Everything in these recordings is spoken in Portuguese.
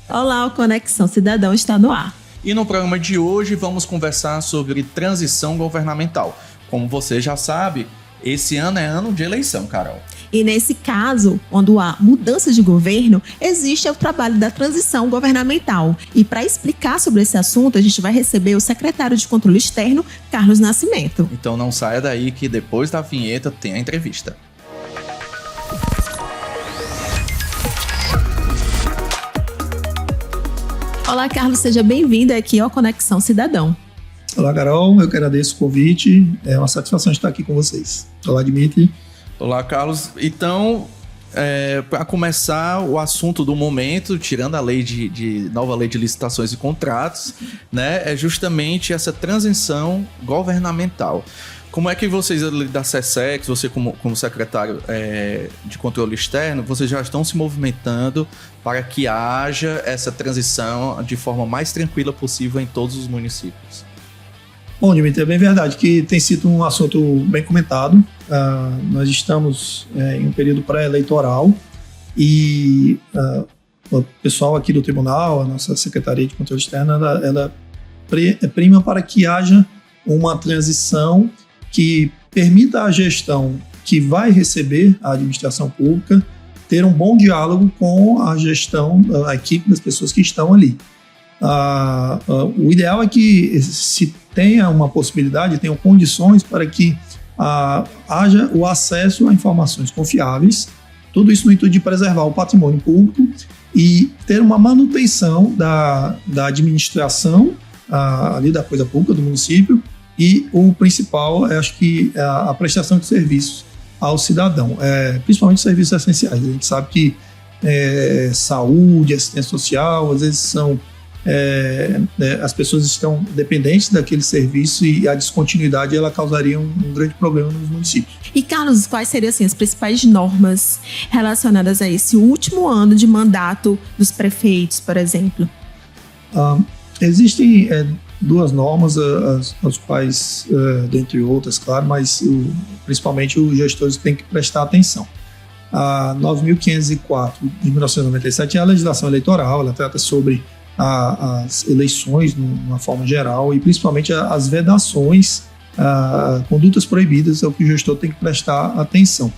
Olá, o Conexão Cidadão está no ar. E no programa de hoje vamos conversar sobre transição governamental. Como você já sabe, esse ano é ano de eleição, Carol. E nesse caso, quando há mudança de governo, existe o trabalho da transição governamental. E para explicar sobre esse assunto, a gente vai receber o secretário de Controle Externo, Carlos Nascimento. Então não saia daí que depois da vinheta tem a entrevista. Olá, Carlos, seja bem-vindo aqui ao Conexão Cidadão. Olá, Carol, eu que agradeço o convite, é uma satisfação estar aqui com vocês. Olá, Dimitri. Olá, Carlos. Então, para começar o assunto do momento, tirando a lei nova lei de licitações e contratos, né, é justamente essa transição governamental. Como é que vocês da SESEX, você como secretário de controle externo, vocês já estão se movimentando para que haja essa transição de forma mais tranquila possível em todos os municípios? Bom, Dimitri, é bem verdade que tem sido um assunto bem comentado. Nós estamos em um período pré-eleitoral e o pessoal aqui do tribunal, a nossa Secretaria de Controle Externo, ela prima para que haja uma transição que permita à gestão que vai receber a administração pública ter um bom diálogo com a gestão, a equipe das pessoas que estão ali. O ideal é que se tenha uma possibilidade, tenham condições para que haja o acesso a informações confiáveis, tudo isso no intuito de preservar o patrimônio público e ter uma manutenção da administração ali da coisa pública do município. E o principal, acho que é a prestação de serviços ao cidadão, principalmente serviços essenciais. A gente sabe que saúde, assistência social, às vezes as pessoas estão dependentes daquele serviço e a descontinuidade ela causaria um grande problema nos municípios. E, Carlos, quais seriam as principais normas relacionadas a esse último ano de mandato dos prefeitos, por exemplo? Existem duas normas, as quais, dentre outras, claro, mas principalmente os gestores têm que prestar atenção. A 9.504 de 1997 é a legislação eleitoral, ela trata sobre as eleições, de uma forma geral, e principalmente as vedações, condutas proibidas, é o que o gestor tem que prestar atenção.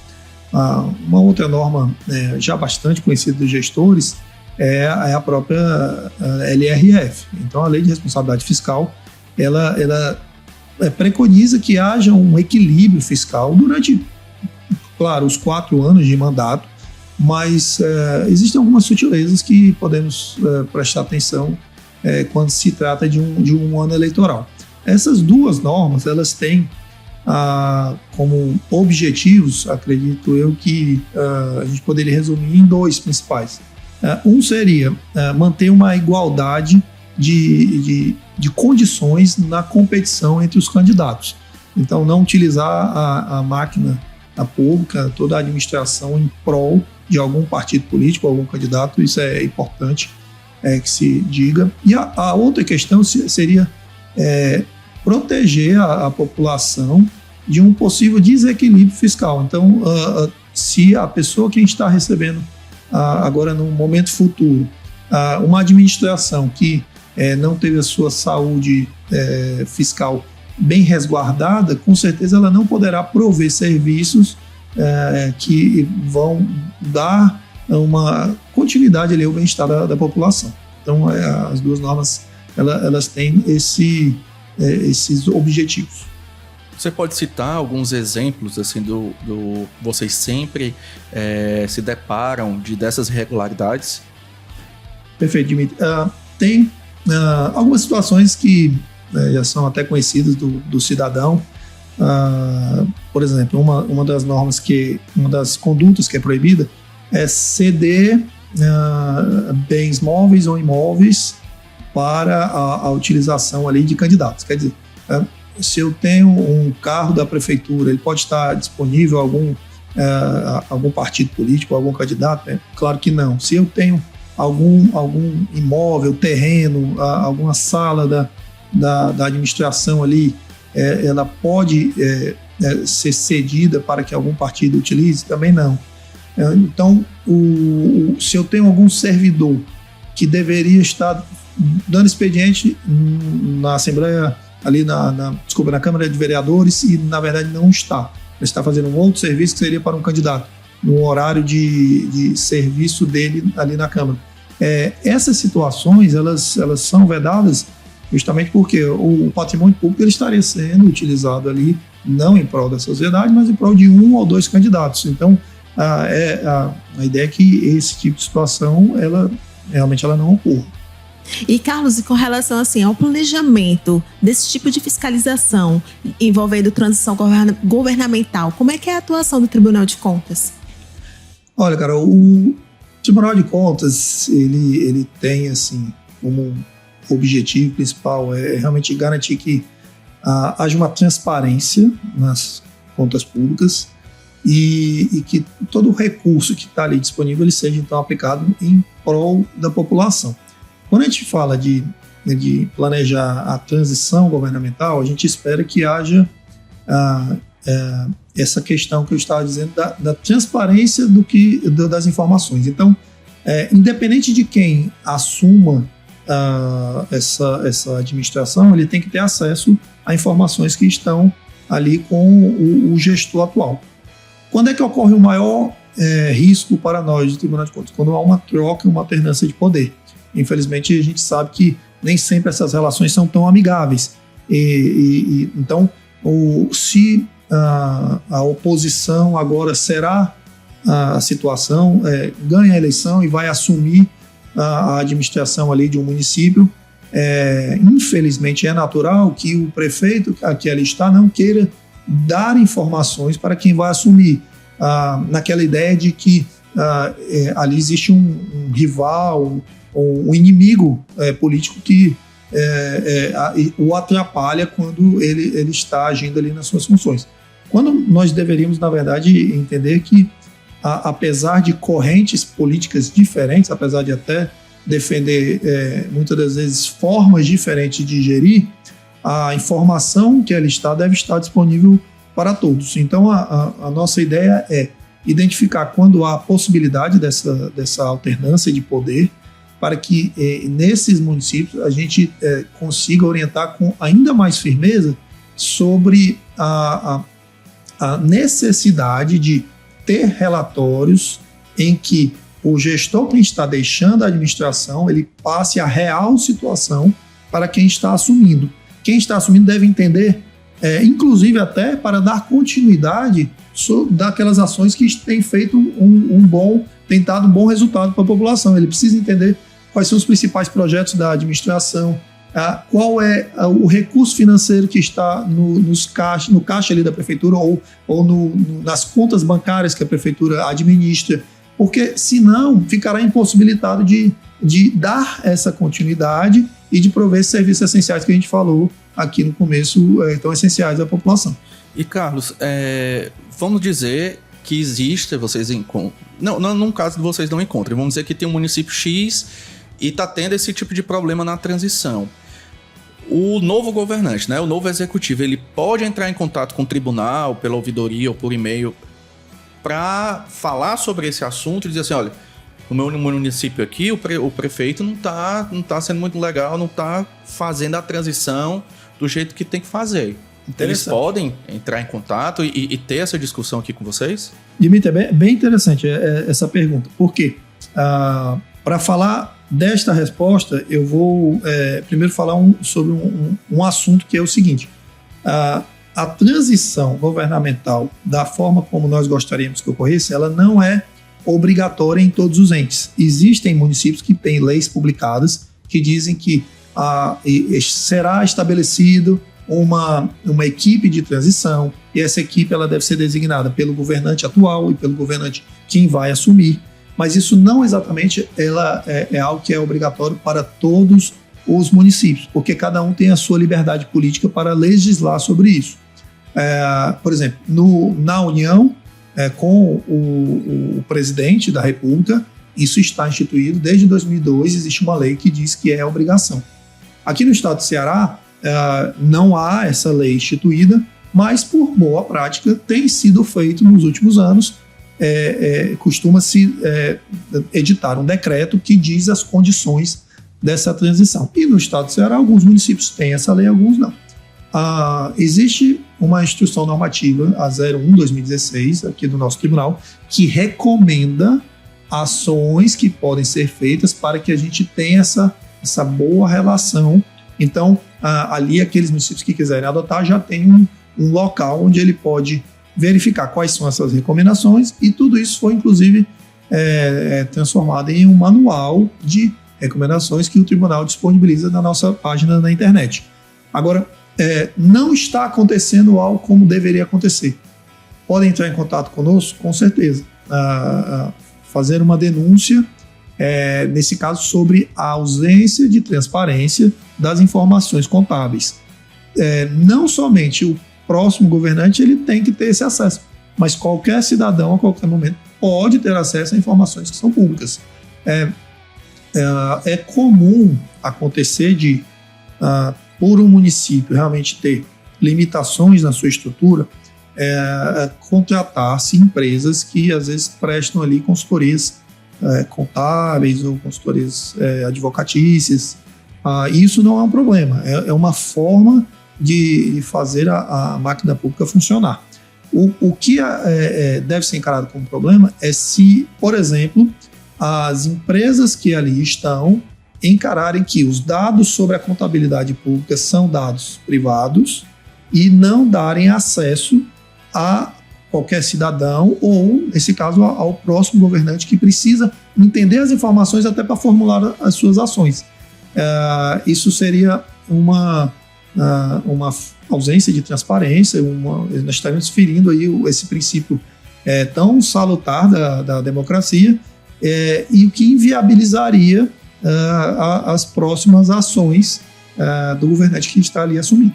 Uma outra norma já bastante conhecida dos gestores é a própria LRF. Então, a Lei de Responsabilidade Fiscal, ela preconiza que haja um equilíbrio fiscal durante, claro, os 4 anos de mandato, mas existem algumas sutilezas que podemos prestar atenção quando se trata de um ano eleitoral. Essas duas normas, elas têm como objetivos, acredito eu, que a gente poderia resumir em 2 principais. Um seria manter uma igualdade de condições na competição entre os candidatos. Então, não utilizar a máquina pública, toda a administração em prol de algum partido político, algum candidato, isso é importante que se diga. E a outra questão seria proteger a população de um possível desequilíbrio fiscal. Então, se a pessoa que a gente está recebendo agora no momento futuro, uma administração que não teve a sua saúde fiscal bem resguardada, com certeza ela não poderá prover serviços que vão dar uma continuidade ali ao bem-estar da população. Então, as duas normas elas têm esses objetivos. Você pode citar alguns exemplos assim vocês sempre se deparam dessas irregularidades? Perfeito, Dimitri. Tem algumas situações que já são até conhecidas do cidadão. Por exemplo, uma das normas uma das condutas que é proibida é ceder bens móveis ou imóveis para a utilização ali de candidatos. Quer dizer, se eu tenho um carro da prefeitura, ele pode estar disponível a algum partido político, algum candidato? Claro que não. Se eu tenho algum imóvel, terreno, alguma sala da administração ali, ela pode ser cedida para que algum partido utilize? Também não. Então, se eu tenho algum servidor que deveria estar dando expediente na Assembleia, ali na Câmara de Vereadores, e na verdade não está. Ele está fazendo um outro serviço que seria para um candidato, no horário de serviço dele ali na Câmara. Essas situações, elas são vedadas justamente porque o patrimônio público ele estaria sendo utilizado ali, não em prol da sociedade, mas em prol de um ou dois candidatos. Então, a ideia é que esse tipo de situação, realmente ela não ocorra. E, Carlos, e com relação assim, ao planejamento desse tipo de fiscalização envolvendo transição governamental, como é que é a atuação do Tribunal de Contas? Olha, cara, o Tribunal de Contas, ele tem, assim, como objetivo principal realmente garantir que haja uma transparência nas contas públicas e que todo o recurso que está ali disponível ele seja, então, aplicado em prol da população. Quando a gente fala de planejar a transição governamental, a gente espera que haja essa questão que eu estava dizendo da transparência das informações. Então, independente de quem assuma essa administração, ele tem que ter acesso a informações que estão ali com o gestor atual. Quando é que ocorre o maior risco para nós do Tribunal de Contas? Quando há uma troca, uma alternância de poder. Infelizmente, a gente sabe que nem sempre essas relações são tão amigáveis. Então, se a oposição agora será a situação, ganha a eleição e vai assumir a administração ali de um município, infelizmente é natural que o prefeito que ali está não queira dar informações para quem vai assumir, naquela ideia de que ali existe um rival, um inimigo político que o atrapalha quando ele está agindo ali nas suas funções. Quando nós deveríamos, na verdade, entender que, apesar de correntes políticas diferentes, apesar de até defender, muitas das vezes, formas diferentes de gerir, a informação que ela deve estar disponível para todos. Então, a nossa ideia é identificar quando há a possibilidade dessa alternância de poder, para que nesses municípios a gente consiga orientar com ainda mais firmeza sobre a necessidade de ter relatórios em que o gestor, quem está deixando a administração, ele passe a real situação para quem está assumindo. Quem está assumindo deve entender, inclusive até para dar continuidade daquelas ações que têm feito tem dado um bom resultado para a população. Ele precisa entender quais são os principais projetos da administração, qual é o recurso financeiro que está no caixa ali da prefeitura ou nas contas bancárias que a prefeitura administra, porque senão ficará impossibilitado de dar essa continuidade e de prover esses serviços essenciais que a gente falou aqui no começo, tão essenciais à população. E, Carlos, vamos dizer que existe, vocês encontram... Não, num caso que vocês não encontrem, vamos dizer que tem um município X e está tendo esse tipo de problema na transição. O novo governante, né, o novo executivo, ele pode entrar em contato com o tribunal, pela ouvidoria ou por e-mail, para falar sobre esse assunto e dizer assim, olha, no meu município aqui, o prefeito não tá sendo muito legal, não está fazendo a transição do jeito que tem que fazer. Eles podem entrar em contato e ter essa discussão aqui com vocês? Dimitri, é bem interessante essa pergunta. Por quê? Para falar desta resposta, eu vou primeiro falar sobre um assunto que é o seguinte. A transição governamental, da forma como nós gostaríamos que ocorresse, ela não é obrigatória em todos os entes. Existem municípios que têm leis publicadas que dizem que será estabelecido uma equipe de transição, e essa equipe ela deve ser designada pelo governante atual e pelo governante quem vai assumir, mas isso não exatamente é algo que é obrigatório para todos os municípios, porque cada um tem a sua liberdade política para legislar sobre isso. Por exemplo, na União, com o presidente da República, isso está instituído desde 2002, existe uma lei que diz que é obrigação. Aqui no estado do Ceará, não há essa lei instituída, mas por boa prática tem sido feito nos últimos anos costuma-se editar um decreto que diz as condições dessa transição. E no estado do Ceará, alguns municípios têm essa lei, alguns não. Existe uma instrução normativa, a 01/2016, aqui do nosso tribunal, que recomenda ações que podem ser feitas para que a gente tenha essa boa relação. Então, ali, aqueles municípios que quiserem adotar já tem um local onde ele pode verificar quais são essas recomendações, e tudo isso foi, inclusive, transformado em um manual de recomendações que o tribunal disponibiliza na nossa página na internet. Agora, não está acontecendo algo como deveria acontecer. Podem entrar em contato conosco? Com certeza. Fazer uma denúncia, nesse caso, sobre a ausência de transparência das informações contábeis. Não somente o próximo governante ele tem que ter esse acesso, mas qualquer cidadão, a qualquer momento, pode ter acesso a informações que são públicas. É comum acontecer por um município realmente ter limitações na sua estrutura, contratar-se empresas que às vezes prestam ali consultorias contábeis ou consultorias advocatícias. Isso não é um problema, é uma forma de fazer a máquina pública funcionar. O que deve ser encarado como problema é se, por exemplo, as empresas que ali estão encararem que os dados sobre a contabilidade pública são dados privados e não darem acesso a qualquer cidadão ou, nesse caso, ao próximo governante que precisa entender as informações até para formular as suas ações. Isso seria uma ausência de transparência, nós estaríamos ferindo aí esse princípio tão salutar da democracia, e o que inviabilizaria as próximas ações do governante que está ali assumindo.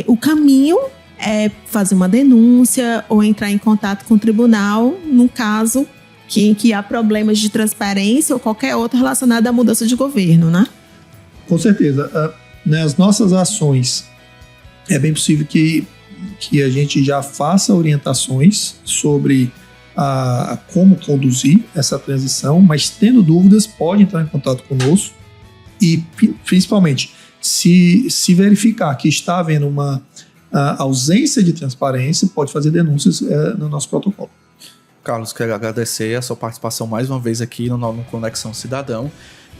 O caminho é fazer uma denúncia ou entrar em contato com o tribunal, no caso que há problemas de transparência ou qualquer outro relacionado à mudança de governo, né? Com certeza. Nas nossas ações, é bem possível que a gente já faça orientações sobre como conduzir essa transição, mas tendo dúvidas, pode entrar em contato conosco e, principalmente, se verificar que está havendo uma ausência de transparência, pode fazer denúncias no nosso protocolo. Carlos, quero agradecer a sua participação mais uma vez aqui no Conexão Cidadão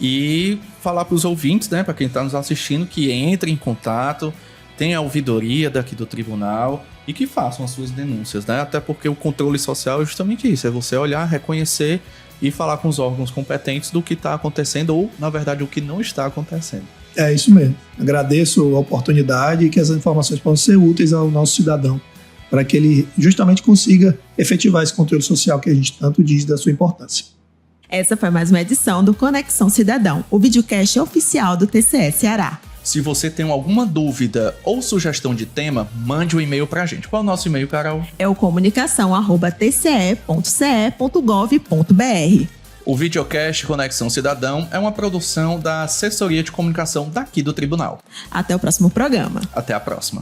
e falar para os ouvintes, né, para quem está nos assistindo, que entre em contato, tenha a ouvidoria daqui do tribunal e que façam as suas denúncias, né? Até porque o controle social é justamente isso, é você olhar, reconhecer e falar com os órgãos competentes do que está acontecendo ou, na verdade, o que não está acontecendo. É isso mesmo. Agradeço a oportunidade e que as informações possam ser úteis ao nosso cidadão, para que ele justamente consiga efetivar esse controle social que a gente tanto diz da sua importância. Essa foi mais uma edição do Conexão Cidadão, o videocast oficial do TCE Ceará. Se você tem alguma dúvida ou sugestão de tema, mande um e-mail pra gente. Qual é o nosso e-mail, Carol? É o comunicação@tce.ce.gov.br. O videocast Conexão Cidadão é uma produção da Assessoria de Comunicação daqui do Tribunal. Até o próximo programa. Até a próxima.